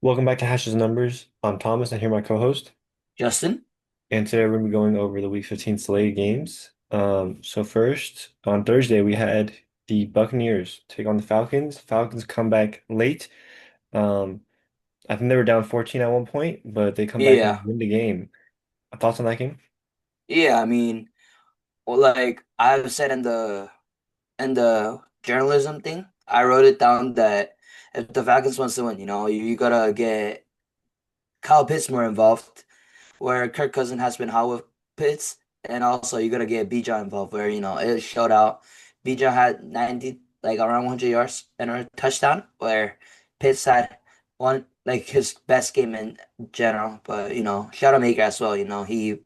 Welcome back to Hash's Numbers. I'm Thomas, and here my co-host. Justin? And today we're going to be going over the Week 15 slate of games. So first, on Thursday, we had the Buccaneers take on the Falcons. Falcons come back late. Um, I think they were down 14 at one point, but they come back and Yeah. win the game. Thoughts on that game? Yeah, I mean, well, like I've said in the journalism thing, I wrote it down that if the Falcons wants to win, you gotta get Kyle Pitts more involved, where Kirk Cousins has been hot with Pitts, and also you gotta get Bijan involved, where it showed out. Bijan had 90, like around 100 yards and a touchdown, where Pitts had one like his best game in general. But shout out Maker as well. He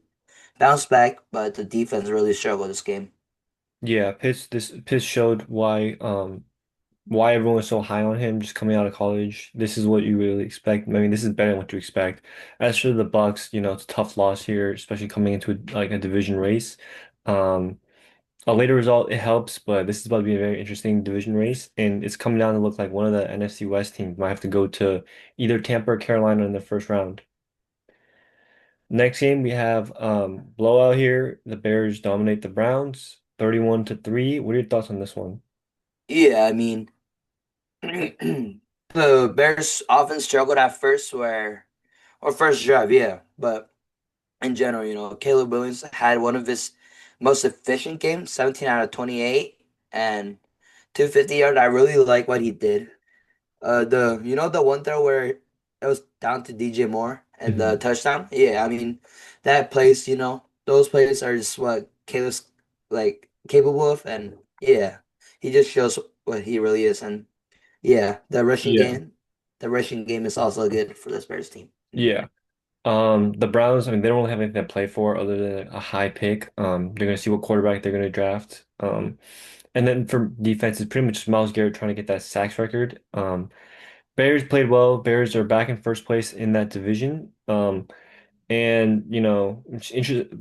bounced back, but the defense really struggled this game. Yeah, Pitts showed why everyone was so high on him just coming out of college. This is what you really expect. I mean, this is better than what you expect. As for the Bucks, it's a tough loss here, especially coming into a division race. Um, a later result it helps, but this is about to be a very interesting division race, and it's coming down to look like one of the NFC West teams might have to go to either Tampa or Carolina in the first round. Next game we have blowout here. The Bears dominate the Browns 31-3. What are your thoughts on this one? Yeah, I mean, the Bears offense struggled at first, or first drive, yeah, but in general, Caleb Williams had one of his most efficient games, 17 out of 28, and 250 yard. I really like what he did. The one throw where it was down to DJ Moore and the Mhm. touchdown. Yeah, I mean that plays, those plays are just what Caleb's like capable of, and yeah, he just shows what he really is. And yeah, Yeah. the rushing game is also good for this Bears team. Yeah. The Browns, I mean, they don't really have anything to play for other than a high pick. They're gonna see what quarterback they're gonna draft. And then for defense, it's pretty much just Myles Garrett trying to get that sacks record. Bears played well. Bears are back in first place in that division. And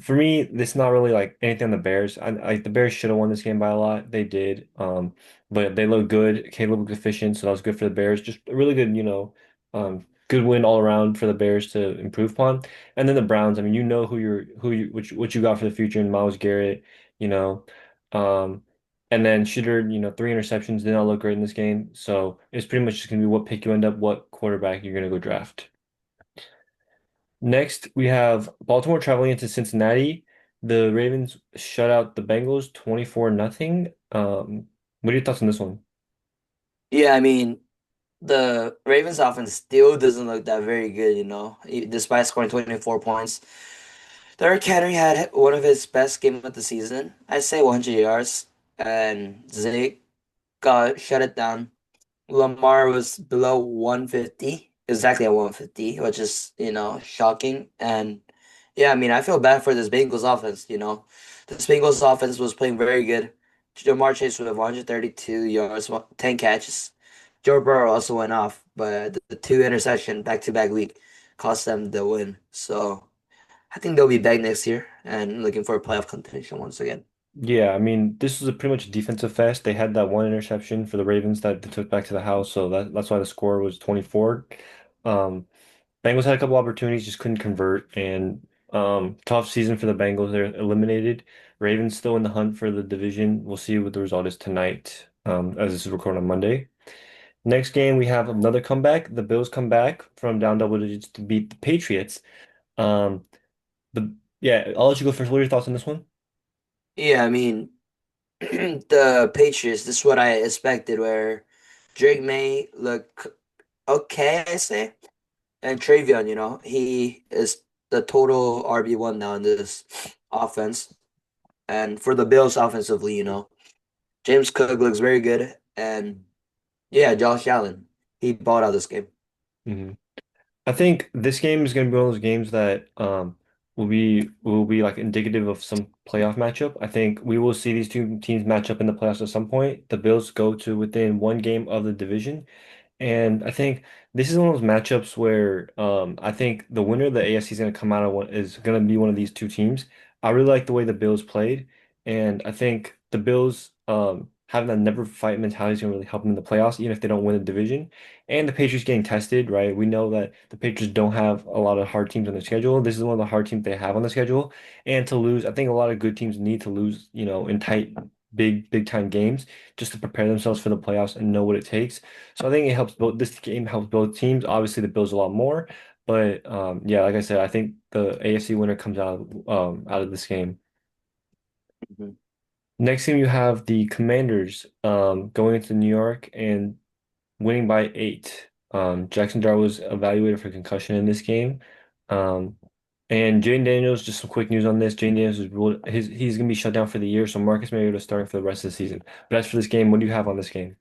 for me, this is not really like anything on the Bears. The Bears should have won this game by a lot. They did. But they look good. Caleb looked efficient, so that was good for the Bears. Just a really good, good win all around for the Bears to improve upon. And then the Browns. I mean, you know what you got for the future in Myles Garrett. You know, um, and then Shooter. Three interceptions did not look great in this game. So it's pretty much just gonna be what pick you end up, what quarterback you're gonna go draft. Next, we have Baltimore traveling into Cincinnati. The Ravens shut out the Bengals 24 nothing. What are your thoughts on this one? Yeah, I mean the Ravens offense still doesn't look that very good, despite scoring 24 points. Derrick Henry had one of his best games of the season. I say 100 yards, and Zeke got shut it down. Lamar was below 150, exactly at 150, which is, shocking. And yeah, I mean, I feel bad for this Bengals offense. This Bengals offense was playing very good. Jamar Chase with 132 yards, 10 catches. Joe Burrow also went off, but the two interception back-to-back week cost them the win. So I think they'll be back next year and looking for a playoff contention once again. Yeah, I mean, this was a pretty much a defensive fest. They had that one interception for the Ravens that they took back to the house, so that's why the score was 24. Um, Bengals had a couple opportunities, just couldn't convert, and tough season for the Bengals. They're eliminated. Ravens still in the hunt for the division. We'll see what the result is tonight, as this is recorded on Monday. Next game, we have another comeback. The Bills come back from down double digits to beat the Patriots. Um, the Yeah, I'll let you go first. What are your thoughts on this one? Yeah, I mean, the Patriots, this is what I expected, where Drake May look okay, I say. And Travion, he is the total RB1 now in this offense. And for the Bills offensively, James Cook looks very good. And yeah, Josh Allen, he bought out this game. Mhm. I think this game is going to be one of those games that will be like indicative of some playoff matchup. I think we will see these two teams match up in the playoffs at some point. The Bills go to within one game of the division, and I think this is one of those matchups where I think the winner of the AFC is going to come out of one is going to be one of these two teams. I really like the way the Bills played, and I think the Bills. having that never fight mentality is going to really help them in the playoffs, even if they don't win the division. And the Patriots getting tested, right? We know that the Patriots don't have a lot of hard teams on the schedule. This is one of the hard teams they have on the schedule. And to lose, I think a lot of good teams need to lose, in tight, big time games just to prepare themselves for the playoffs and know what it takes. So I think it helps both. This game helps both teams. Obviously, the Bills a lot more, but yeah, like I said, I think the AFC winner comes out of this game. Mhm. Next game, you have the Commanders going into New York and winning by 8. Jackson Dart was evaluated for concussion in this game. Um, and Jane Daniels, just some quick news on this. Jane Daniels is ruled he's gonna be shut down for the year, so Marcus Mariota is starting for the rest of the season. But as for this game, what do you have on this game?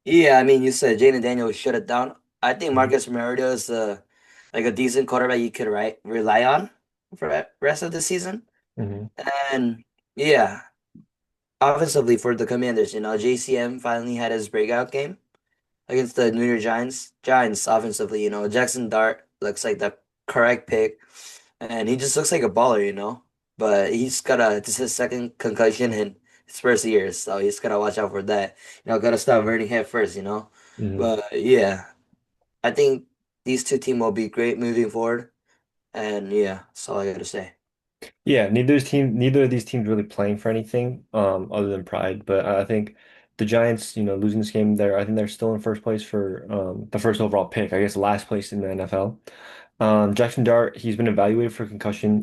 Yeah, I mean, you said Jaden Daniels shut it down. I think Mhm. Marcus Mariota is like a decent quarterback you could rely on for the rest of the season. Hmm. And yeah, offensively for the Commanders, JCM finally had his breakout game against the New York Giants. Giants offensively, Jackson Dart looks like the correct pick, and he just looks like a baller. But he's got this is his second concussion in his first year, so he's gotta watch out for that. Gotta stop burning head first. Hmm. But yeah, I think these two teams will be great moving forward, and yeah, that's all I gotta say. Yeah, neither of these teams really playing for anything other than pride. But I think the Giants, losing this game, I think they're still in first place for the first overall pick. I guess last place in the NFL. Jackson Dart, he's been evaluated for concussion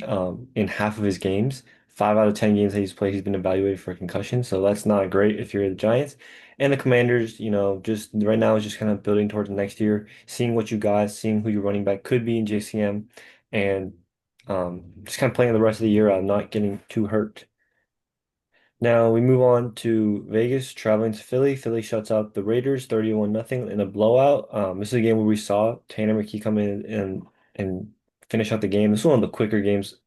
in half of his games. 5 out of 10 games that he's played, he's been evaluated for concussion. So that's not great if you're the Giants. And the Commanders, just right now is just kind of building towards the next year, seeing what you got, seeing who your running back could be in JCM, and just kind of playing the rest of the year out, not getting too hurt. Now we move on to Vegas, traveling to Philly. Philly shuts out the Raiders 31-0 in a blowout. This is a game where we saw Tanner McKee come in and finish out the game. This is one of the quicker games.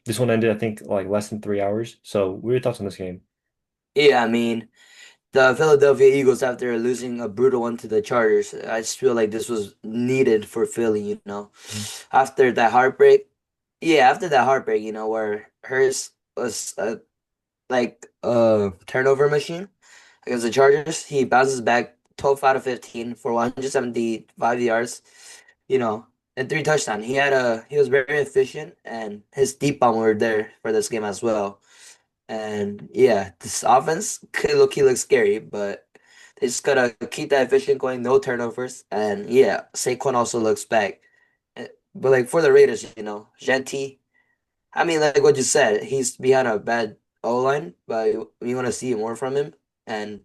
This one ended, I think, like less than 3 hours. So, what are your thoughts on this game? Yeah, I mean, the Philadelphia Eagles, after losing a brutal one to the Chargers, I just feel like this was needed for Philly. After that heartbreak, yeah, after that heartbreak, where hers was like a turnover machine against the Chargers, he bounces back 12 out of 15 for 175 yards, you know, and 3 touchdowns. He was very efficient, and his deep bomb were there for this game as well. And yeah, this offense could look scary, but they just gotta keep that efficient going, no turnovers. And yeah, Saquon also looks back. But like for the Raiders, Genty, I mean, like what you said, he's behind a bad O line, but we want to see more from him. And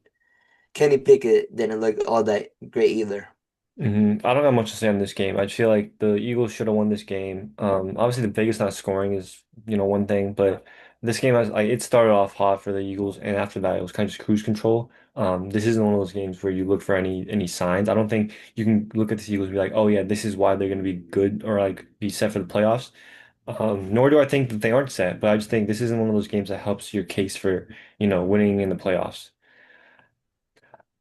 Kenny Pickett didn't look all that great either. I don't have much to say on this game. I just feel like the Eagles should have won this game. Obviously the Vegas not scoring is, one thing, but this game has like it started off hot for the Eagles, and after that it was kind of just cruise control. This isn't one of those games where you look for any signs. I don't think you can look at the Eagles and be like, oh yeah, this is why they're going to be good or like be set for the playoffs. Nor do I think that they aren't set, but I just think this isn't one of those games that helps your case for, winning in the playoffs.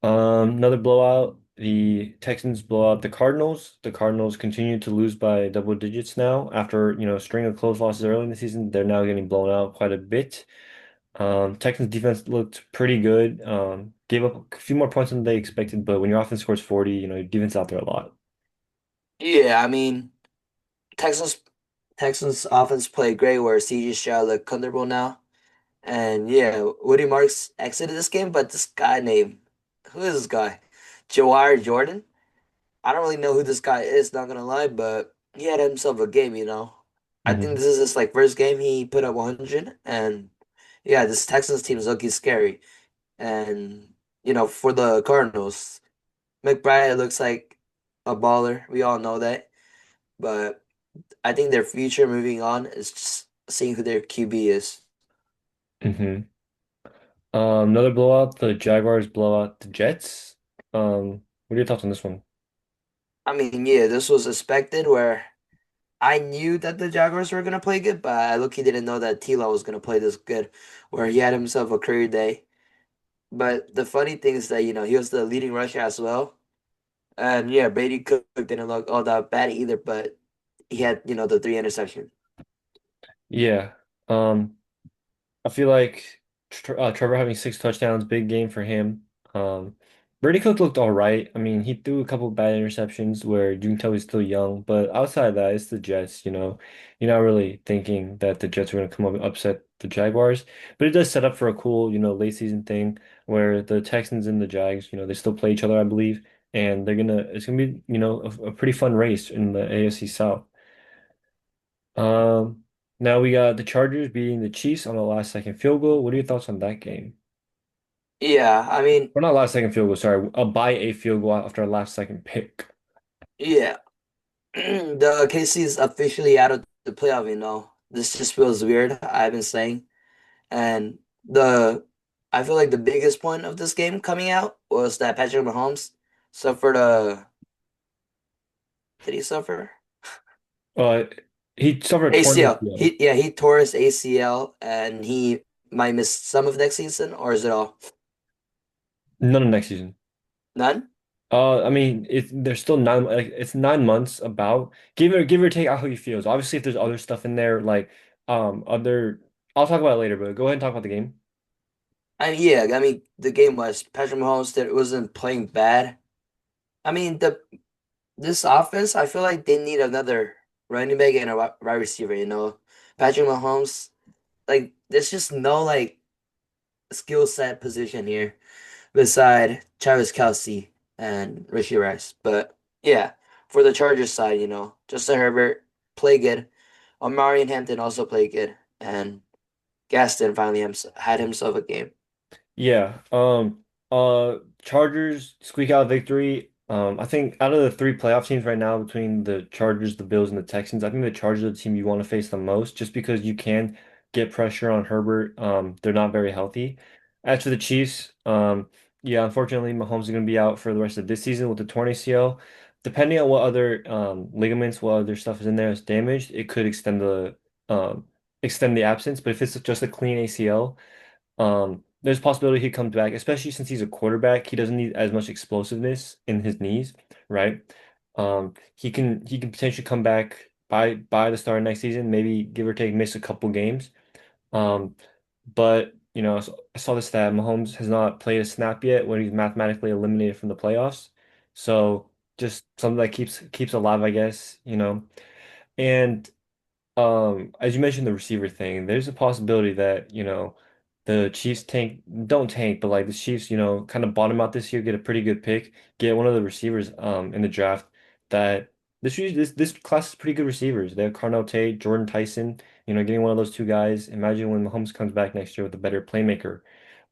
Another blowout. The Texans blow out the Cardinals. The Cardinals continue to lose by double digits now. After, a string of close losses early in the season, they're now getting blown out quite a bit. Texans defense looked pretty good. Gave up a few more points than they expected, but when your offense scores 40, your defense out there a lot. Yeah, I mean, Texans Texans offense played great where CJ Stroud looked comfortable now. And yeah, Woody Marks exited this game, but this guy named who is this guy? Jawhar Jordan? I don't really know who this guy is, not gonna lie, but he had himself a game. I think Hmm. this is his like first game he put up 100, and yeah, this Texans team is looking scary. And for the Cardinals, McBride looks like a baller. We all know that, but I think their future moving on is just seeing who their QB is. hmm Another blowout. The Jaguars blow out the Jets. What are your thoughts on this one? I mean, yeah, this was expected where I knew that the Jaguars were gonna play good, but I look he didn't know that T-Law was gonna play this good, where he had himself a career day. But the funny thing is that, he was the leading rusher as well. And yeah, Brady Cook didn't look all that bad either, but he had, the 3 interceptions. Yeah. I feel like. Trevor having 6 touchdowns, big game for him. Um, Brady Cook looked all right. I mean, he threw a couple bad interceptions where you can tell he's still young, but outside of that, it's the Jets, you know. You're not really thinking that the Jets are going to come up and upset the Jaguars, but it does set up for a cool, late season thing where the Texans and the Jags, they still play each other, I believe, and it's gonna be, a pretty fun race in the AFC South. Um, Now we got the Chargers beating the Chiefs on a last second field goal. What are your thoughts on that game? Yeah, I mean, Or not last second field goal, sorry. By a field goal after a last second pick. yeah. The KC is officially out of the playoff, you know. This just feels weird, I've been saying. And the I feel like the biggest point of this game coming out was that Patrick Mahomes suffered a did he suffer? Uh, he suffered a torn ACL. ACL. He tore his ACL and he might miss some of next season, or is it all? None of next season. None? I mean, there's still it's 9 months about. Give or take how he feels. Obviously, if there's other stuff in there, like other, I'll talk about it later. But go ahead and talk about the game. I mean the game was Patrick Mahomes that wasn't playing bad. I mean the this offense, I feel like they need another running back and a wide receiver, you know. Patrick Mahomes, like there's just no like skill set position here beside Travis Kelce and Richie Rice. But yeah, for the Chargers side, you know, Justin Herbert play good. Omari and Hampton also play good, and Gaston finally had himself a game. Yeah. Chargers squeak out a victory. I think out of the three playoff teams right now between the Chargers, the Bills, and the Texans, I think the Chargers are the team you want to face the most just because you can get pressure on Herbert. They're not very healthy. As for the Chiefs, yeah, unfortunately, Mahomes is going to be out for the rest of this season with the torn ACL. Depending on what other ligaments, what other stuff is in there is damaged, it could um, extend the absence. But if it's just a clean ACL, there's a possibility he comes back, especially since he's a quarterback. He doesn't need as much explosiveness in his knees, right? He can potentially come back by the start of next season, maybe give or take miss a couple games. Um, but I saw the stat. Mahomes has not played a snap yet when he's mathematically eliminated from the playoffs. So just something that keeps alive, I guess, And as you mentioned the receiver thing, there's a possibility that, the Chiefs don't tank, but like the Chiefs, kind of bottom out this year, get a pretty good pick, get one of the receivers in the draft that this class is pretty good receivers. They have Carnell Tate, Jordan Tyson, getting one of those two guys. Imagine when Mahomes comes back next year with a better playmaker.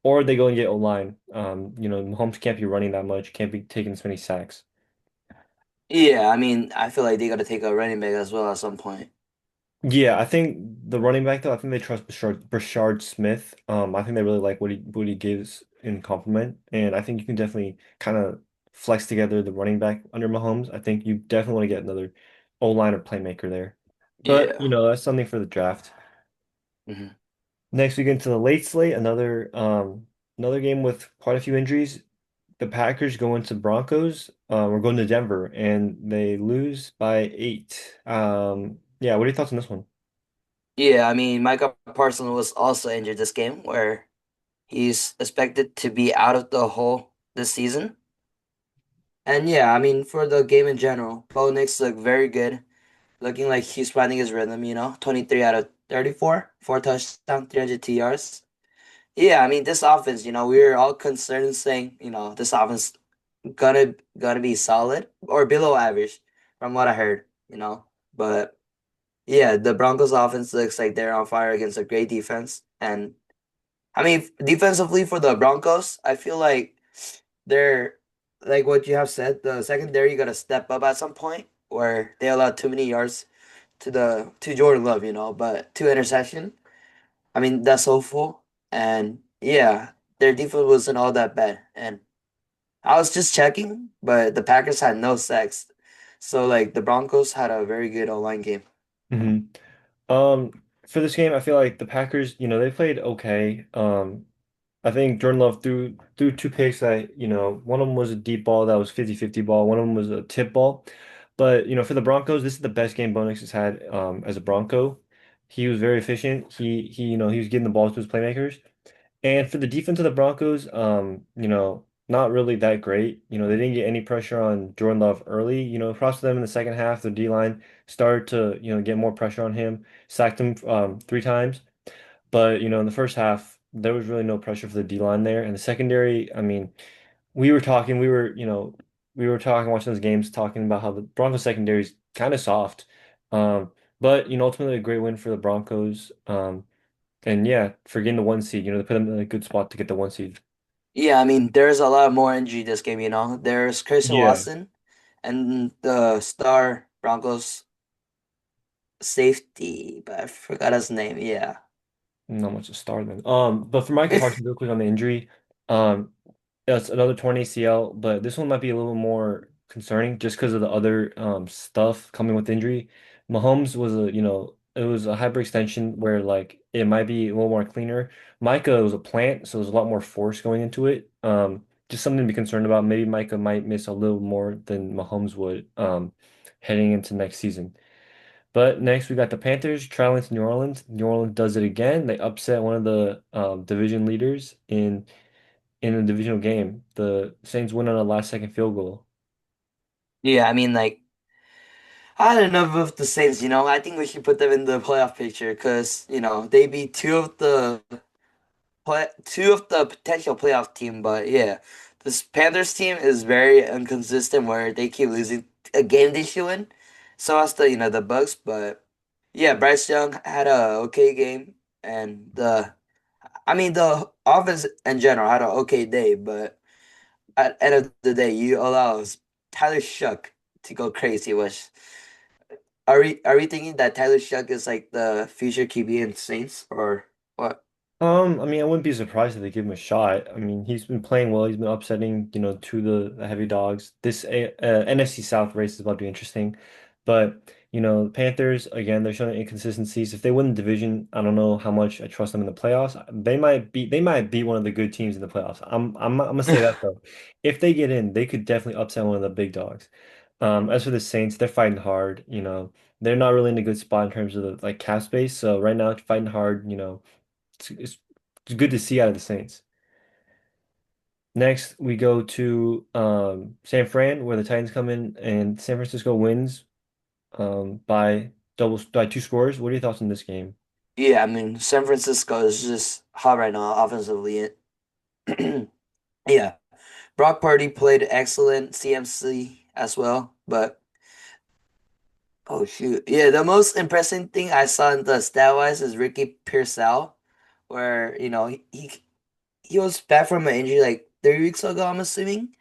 Or they go and get O-line. Mahomes can't be running that much, can't be taking as many sacks. Yeah, I mean, I feel like they got to take a running back as well at some point. Yeah, I think the running back though, I think they trust Brashard Smith. I think they really like what he gives in compliment, and I think you can definitely kind of flex together the running back under Mahomes. I think you definitely want to get another O-line or playmaker there, but Yeah. that's something for the draft. Hmm. Next, we get into the late slate, another game with quite a few injuries. The Packers go into Broncos. We're going to Denver, and they lose by 8. Yeah, what are your thoughts on this one? Yeah, I mean, Micah Parsons was also injured this game, where he's expected to be out of the hole this season. And yeah, I mean, for the game in general, Bo Nix looked very good, looking like he's finding his rhythm, you know, 23 out of 34, 4 touchdowns, 302 yards. Yeah, I mean, this offense, you know, we were all concerned saying, you know, this offense gonna be solid or below average from what I heard, you know. But yeah, the Broncos offense looks like they're on fire against a great defense. And I mean, defensively for the Broncos, I feel like they're like what you have said, the secondary got to step up at some point where they allow too many yards to Jordan Love, you know, but two interception. I mean, that's awful. And yeah, their defense wasn't all that bad. And I was just checking, but the Packers had no sacks. So like the Broncos had a very good online game. hmm Um, for this game, I feel like the Packers, they played okay. I think Jordan Love threw 2 picks that, one of them was a deep ball that was 50-50 ball, one of them was a tip ball. But, for the Broncos, this is the best game Bo Nix has had as a Bronco. He was very efficient. He was getting the balls to his playmakers. And for the defense of the Broncos, not really that great. They didn't get any pressure on Jordan Love early. Across them in the second half, the D line started to, get more pressure on him, sacked him 3 times. But, in the first half, there was really no pressure for the D line there. And the secondary, I mean, we were talking, watching those games, talking about how the Broncos secondary is kind of soft. But, ultimately a great win for the Broncos. And yeah, for getting the 1 seed, they put them in a good spot to get the 1 seed. Yeah, I mean, there's a lot more injury this game, you know. There's Christian Yeah. Watson and the star Broncos safety, but I forgot his name. Yeah. Not much to start then. But for Micah Parsons, real quick on the injury, um, it's another torn ACL, but this one might be a little more concerning just because of the other stuff coming with injury. Mahomes was it was a hyperextension where like it might be a little more cleaner. Micah was a plant, so there's a lot more force going into it. Just something to be concerned about. Maybe Micah might miss a little more than Mahomes would heading into next season. But next we got the Panthers traveling to New Orleans. New Orleans does it again. They upset one of the division leaders in a divisional game. The Saints win on a last second field goal. Yeah, I mean, like, I don't know if the Saints, you know, I think we should put them in the playoff picture because, you know, they beat two of the potential playoff team, but yeah, this Panthers team is very inconsistent where they keep losing a game they should win. So as the, you know, the Bucks, but yeah, Bryce Young had a okay game and I mean the offense in general had an okay day, but at the end of the day, you allow Tyler Shuck to go crazy, which are we thinking that Tyler Shuck is like the future QB in Saints or what? I mean, I wouldn't be surprised if they give him a shot. I mean, he's been playing well. He's been upsetting, to the heavy dogs. This NFC South race is about to be interesting. But, the Panthers, again, they're showing inconsistencies. If they win the division, I don't know how much I trust them in the playoffs. They might beat one of the good teams in the playoffs. I'm gonna say that though. If they get in, they could definitely upset one of the big dogs. As for the Saints, they're fighting hard, they're not really in a good spot in terms of the like cap space. So right now, fighting hard, it's good to see out of the Saints. Next, we go to San Fran, where the Titans come in, and San Francisco wins by 2 scores. What are your thoughts on this game? Yeah, I mean, San Francisco is just hot right now offensively. Yeah, Brock Purdy played excellent CMC as well, but oh shoot, yeah, the most impressive thing I saw in the stat wise is Ricky Pearsall, where you know he was back from an injury like 3 weeks ago, I'm assuming,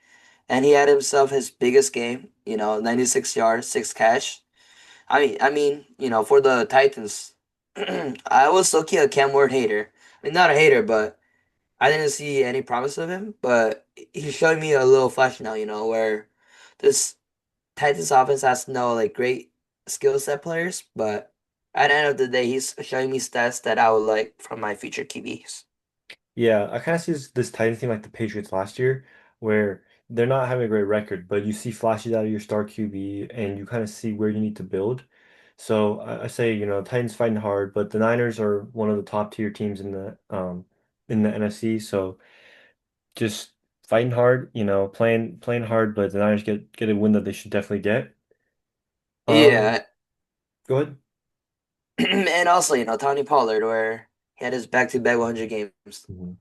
and he had himself his biggest game. You know, 96 yards, 6 catch. I mean, you know, for the Titans, I was low-key a Cam Ward hater. I mean, not a hater, but I didn't see any promise of him. But he's showing me a little flash now, you know, where this Titans offense has no like great skill set players, but at the end of the day, he's showing me stats that I would like from my future QBs. Yeah, I kind of see this Titans team like the Patriots last year, where they're not having a great record, but you see flashes out of your star QB, and you kind of see where you need to build. So I say, Titans fighting hard, but the Niners are one of the top tier teams in the NFC. So just fighting hard, playing hard, but the Niners get a win that they should definitely get. Um, Yeah, Go ahead. and also, you know, Tony Pollard, where he had his back-to-back 100 games. Mhm.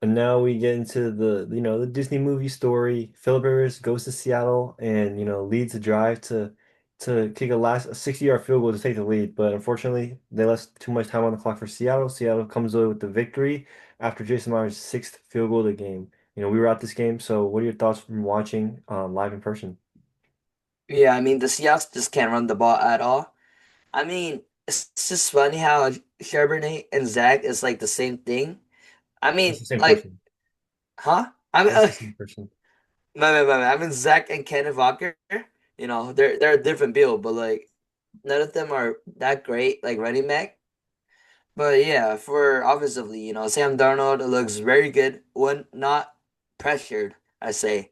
And now we get into the Disney movie story. Philip Rivers goes to Seattle and, leads the drive to kick a 60-yard field goal to take the lead. But unfortunately, they left too much time on the clock for Seattle. Seattle comes away with the victory after Jason Myers' sixth field goal of the game. We were at this game, so what are your thoughts from watching live in person? Yeah, I mean, the Seahawks just can't run the ball at all. I mean, it's just funny how Charbonnet and Zach is like the same thing. I That's mean, the same like, person. huh? I mean, That's the same person. I mean, Zach and Kenneth Walker, you know, they're a different build, but like, none of them are that great, like running back. But yeah, for offensively, you know, Sam Darnold looks very good when not pressured, I say.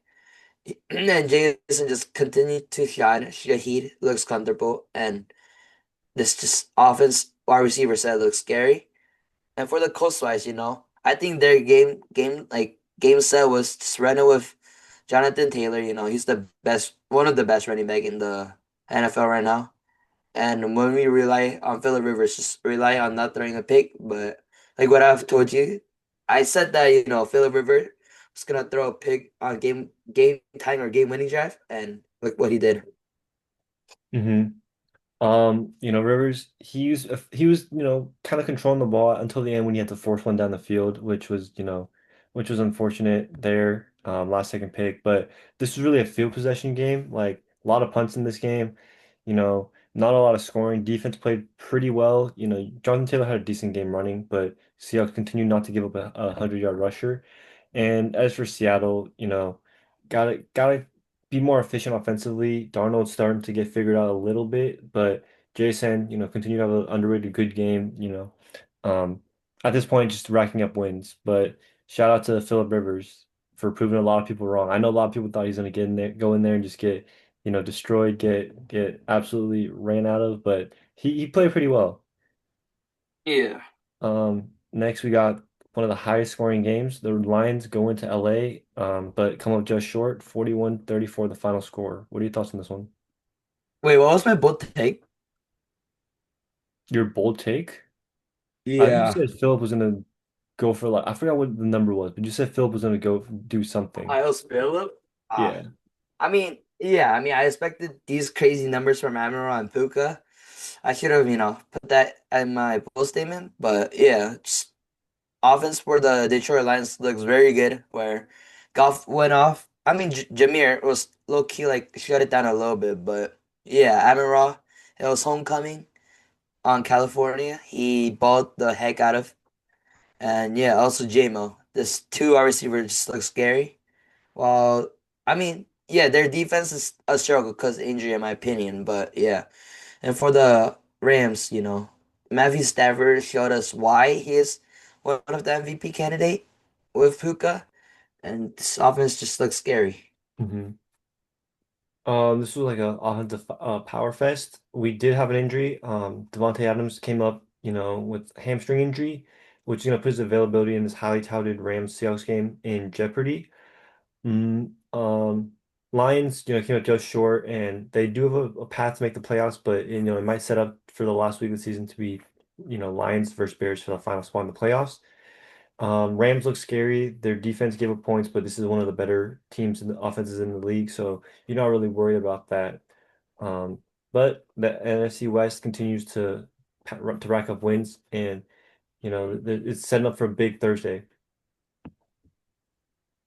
And Jason just continued to shine. Shaheed looks comfortable, and this just offense wide receiver set looks scary. And for the coastwise, you know, I think their game set was just running with Jonathan Taylor. You know, he's the best, one of the best running back in the NFL right now. And when we rely on Phillip Rivers, just rely on not throwing a pick. But like what I've told you, I said that Phillip Rivers was gonna throw a pick on game time or game winning drive, and look what he did. Hmm. Rivers, he was, kind of controlling the ball until the end when he had to force one down the field, which was unfortunate there, last second pick. But this was really a field possession game, like a lot of punts in this game, not a lot of scoring. Defense played pretty well. Jonathan Taylor had a decent game running, but Seahawks continued not to give up a 100-yard rusher. And as for Seattle, gotta be more efficient offensively. Darnold's starting to get figured out a little bit, but Jason, continue to have an underrated good game, Um, at this point, just racking up wins. But shout out to Philip Rivers for proving a lot of people wrong. I know a lot of people thought he's gonna get in there, go in there and just get, destroyed, get absolutely ran out of, but he played pretty well. Yeah. Next we got one of the highest scoring games. The Lions go into LA, but come up just short, 41-34 the final score. What are your thoughts on this one? Wait, what was my bold take? Your bold take? I think you Yeah. said Philip was gonna go for like I forgot what the number was, but you said Philip was gonna go do something. Miles Phillip? Yeah. I mean, yeah, I mean, I expected these crazy numbers from Admiral and Puka. I should have, put that in my post statement. But yeah, just offense for the Detroit Lions looks very good. Where Goff went off. I mean, Jameer was low key like shut it down a little bit, but yeah, Admiral, it was homecoming on California. He balled the heck out of, and yeah, also JMO. This two wide receivers just look scary. Well, I mean, yeah, their defense is a struggle because injury, in my opinion. But yeah, and for the Rams, Matthew Stafford showed us why he is one of the MVP candidate with Puka, and this offense just looks scary. Hmm. This was like a offensive power fest. We did have an injury. Devontae Adams came up, with hamstring injury, which is gonna put his availability in this highly touted Rams Seahawks game in jeopardy. Mm, Lions, came up just short, and they do have a path to make the playoffs, but it might set up for the last week of the season to be, Lions versus Bears for the final spot in the playoffs. Rams look scary. Their defense gave up points, but this is one of the better teams in the offenses in the league, so you're not really worried about that. But the NFC West continues to rack up wins, and it's setting up for a big Thursday.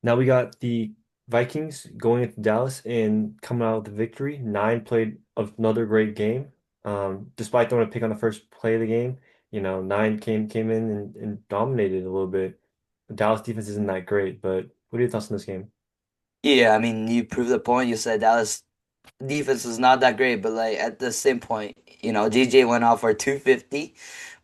Now we got the Vikings going into Dallas and coming out with the victory. Nine played another great game. Despite throwing a pick on the first play of the game, Nine came in and dominated a little bit. The Dallas defense isn't that great, but what are your thoughts on this game? Yeah, I mean, you proved the point. You said Dallas defense is not that great, but like at the same point, DJ went off for 250.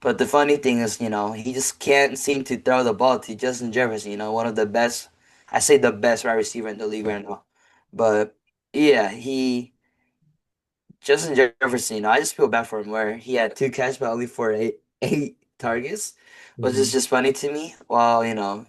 But the funny thing is, he just can't seem to throw the ball to Justin Jefferson, one of the best, I say the best wide receiver in the league right now. But yeah, Justin Jefferson, I just feel bad for him where he had two catches but only for eight targets, which is Hmm. just funny to me. While,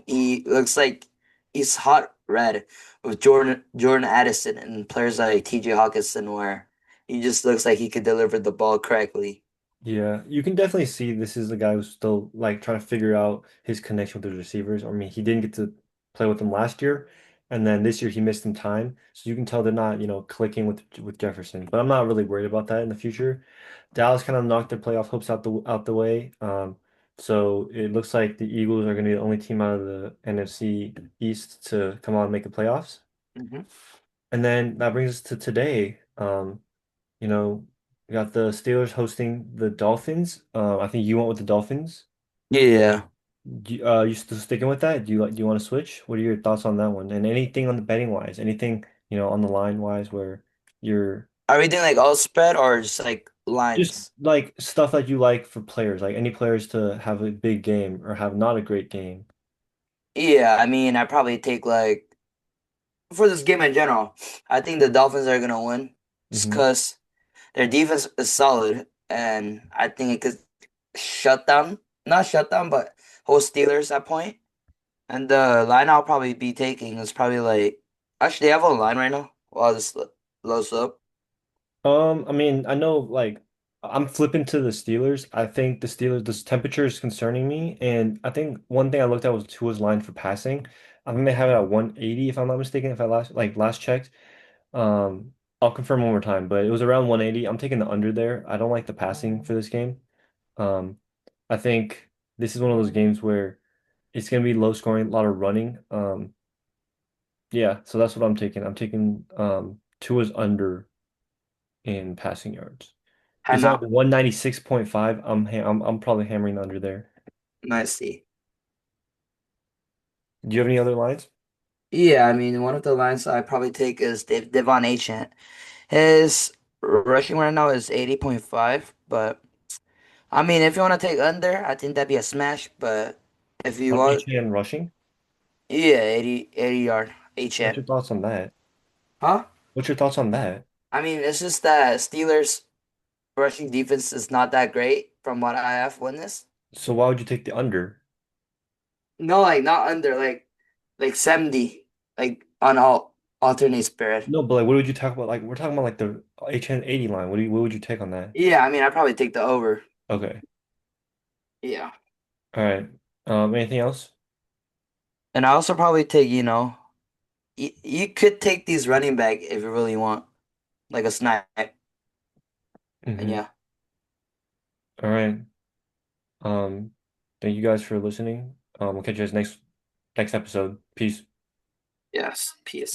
he looks like he's hot red with Jordan Addison and players like TJ Hawkinson where he just looks like he could deliver the ball correctly. Yeah, you can definitely see this is a guy who's still like trying to figure out his connection with the receivers. I mean, he didn't get to play with them last year, and then this year he missed some time, so you can tell they're not, clicking with Jefferson. But I'm not really worried about that in the future. Dallas kind of knocked their playoff hopes out the way. So it looks like the Eagles are going to be the only team out of the NFC East to come out and make the playoffs. Hmm. And then that brings us to today. You know, we got the Steelers hosting the Dolphins. I think you went with the Dolphins. Yeah. You still sticking with that? Do you want to switch? What are your thoughts on that one? And anything on the betting wise? Anything, on the line wise where you're Are we doing like all spread or just like just lines? like stuff that you like for players, like any players to have a big game or have not a great game. Yeah, I mean, I probably take like for this game in general, I think the Dolphins are gonna win just Hmm. because their defense is solid, and I think it could shut down, not shut down, but hold Steelers at point. And the line I'll probably be taking is probably like actually they have a line right now. Well, this loads up. I mean, I know like I'm flipping to the Steelers. I think the Steelers, this temperature is concerning me, and I think one thing I looked at was Tua's line for passing. I think they have it at 180 if I'm not mistaken. If I last checked, I'll confirm one more time, but it was around 180. I'm taking the under there. I don't like the passing for this game. Um, I think this is one of those games where it's gonna be low scoring, a lot of running. Yeah, so that's what I'm taking. I'm taking Tua's under in passing yards. It's at Timeout. 196.5. I'm probably hammering under there. Nice see. Do you have any other lines? Yeah, I mean one of the lines I probably take is Devon Achant. His rushing right now is 80.5, but I mean if you want to take under, I think that'd be a smash. But if you On want, HN rushing? yeah, 80 yard What's Achant. your thoughts on that? Huh? What's your thoughts on that? I mean it's just that Steelers rushing defense is not that great from what I have witnessed. So why would you take the under? No, like not under, like 70, like on all alternate spread. No, but like what would you talk about? Like we're talking about like the HN 80 line. What would you take on that? Yeah, I mean I'd probably take the over. Okay. Yeah. All right. Anything else? And I also probably take, you could take these running back if you really want, like a snipe. And Mm-hmm. yeah. All right. Um, thank you guys for listening. We'll catch you guys next episode. Peace. Yes. Peace.